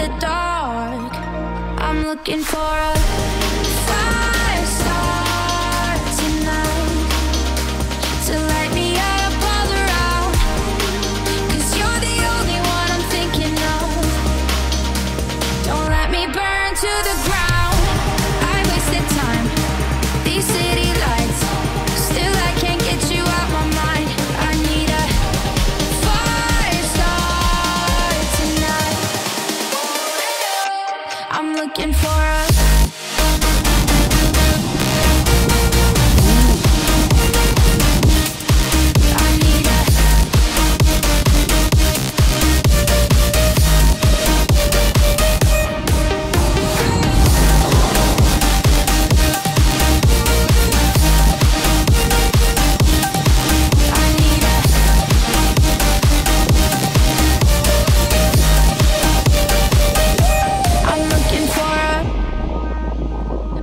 the dark. I'm looking for a fire star tonight to light me up all around. 'Cause you're the only one I'm thinking of. Don't let me burn to the ground. I wasted time, these city lights, still I can't get you out my mind. I need a fire star tonight. I'm looking for a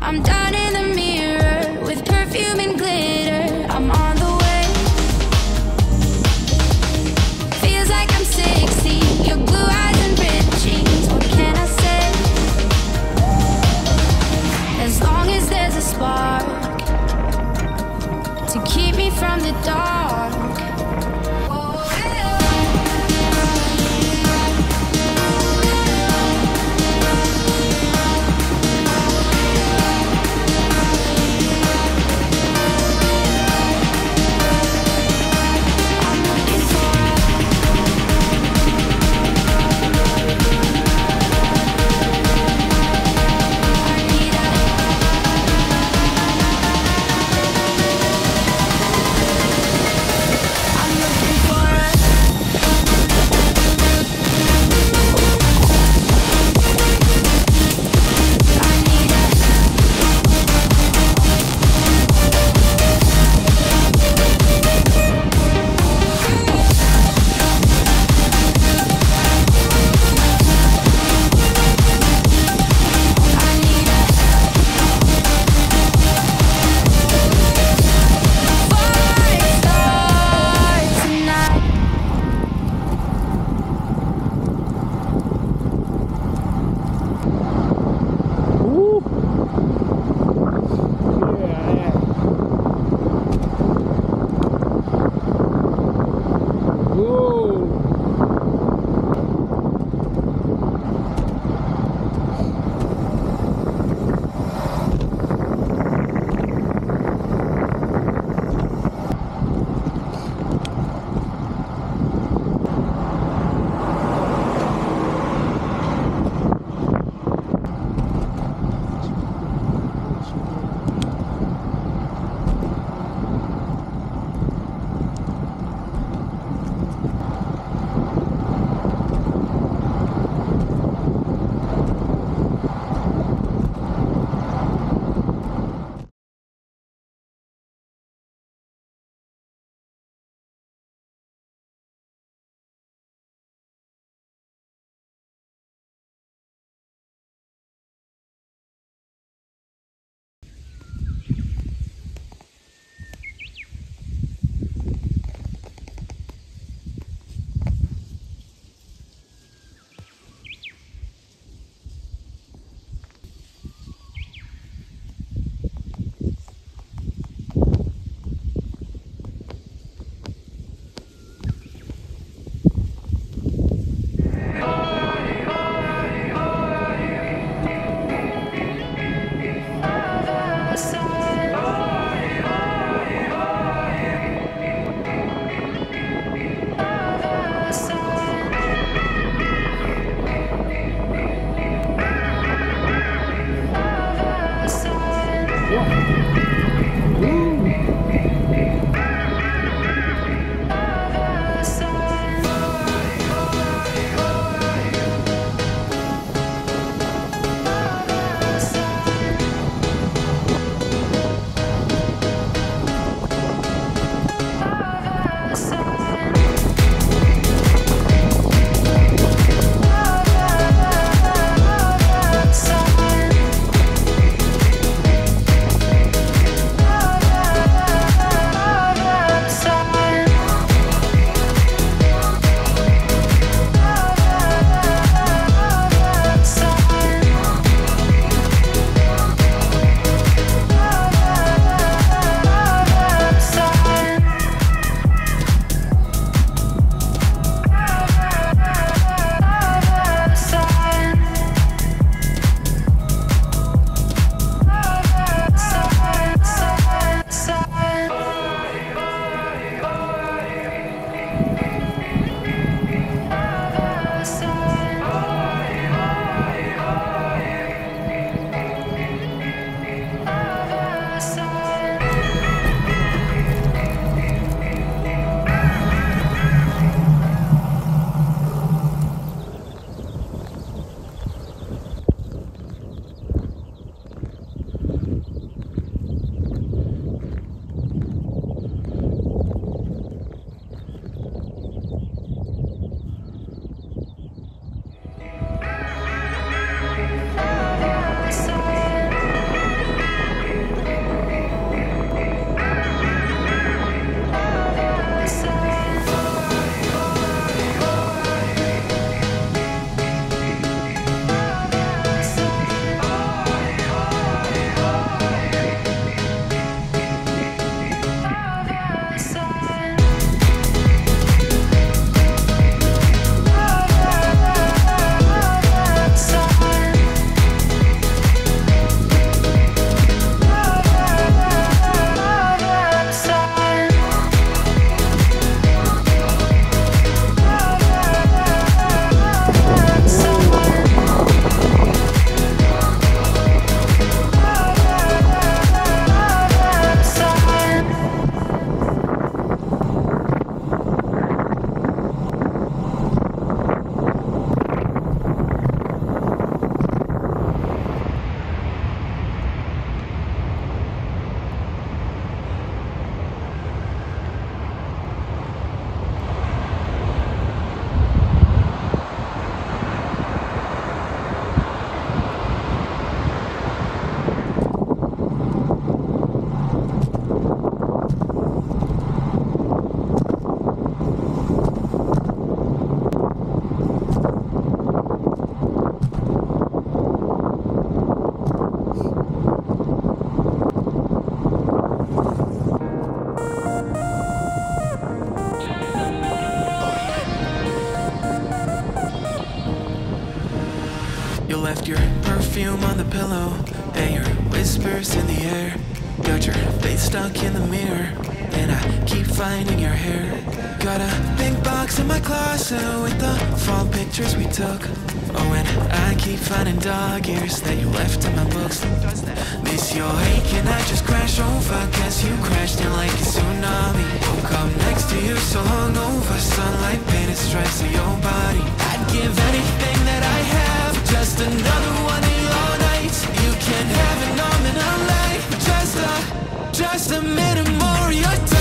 I'm down in the mirror with perfume and glitter. I'm on the way. Feels like I'm 16. Your blue eyes and ripped jeans. What can I say? As long as there's a spark to keep me from the dark. low, and your whispers in the air. Got your face stuck in the mirror, and I keep finding your hair. Got a big box in my closet with the fall pictures we took. Oh, and I keep finding dog ears that you left in my books. Miss your ache and I just crash over. Guess you crashed in like a tsunami. Woke up next to you so hungover. Sunlight painted stripes on your body. I'd give anything that I have for just another one of your nights. You can have it all in a life. Just a minute more of your time.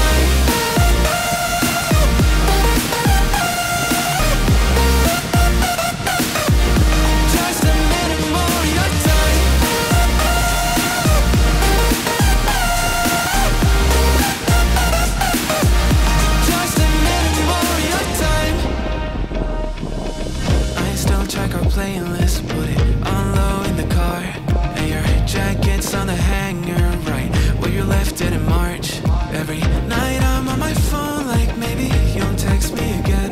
Playlist, put it on low in the car, and your jacket's on the hanger right where you left it in March. Every night I'm on my phone like maybe you'll text me again,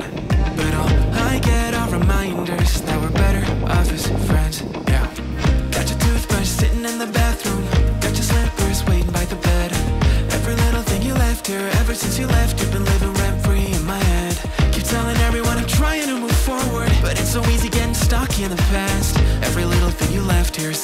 but all I get are reminders that we're better off as friends. Yeah, got your toothbrush sitting in the bathroom, got your slippers waiting by the bed. Every little thing you left here, ever since you left, you've been living rent free in my head. Keep telling everyone I'm trying to move forward, but it's so easy getting stuck in the past. Every little thing you left here is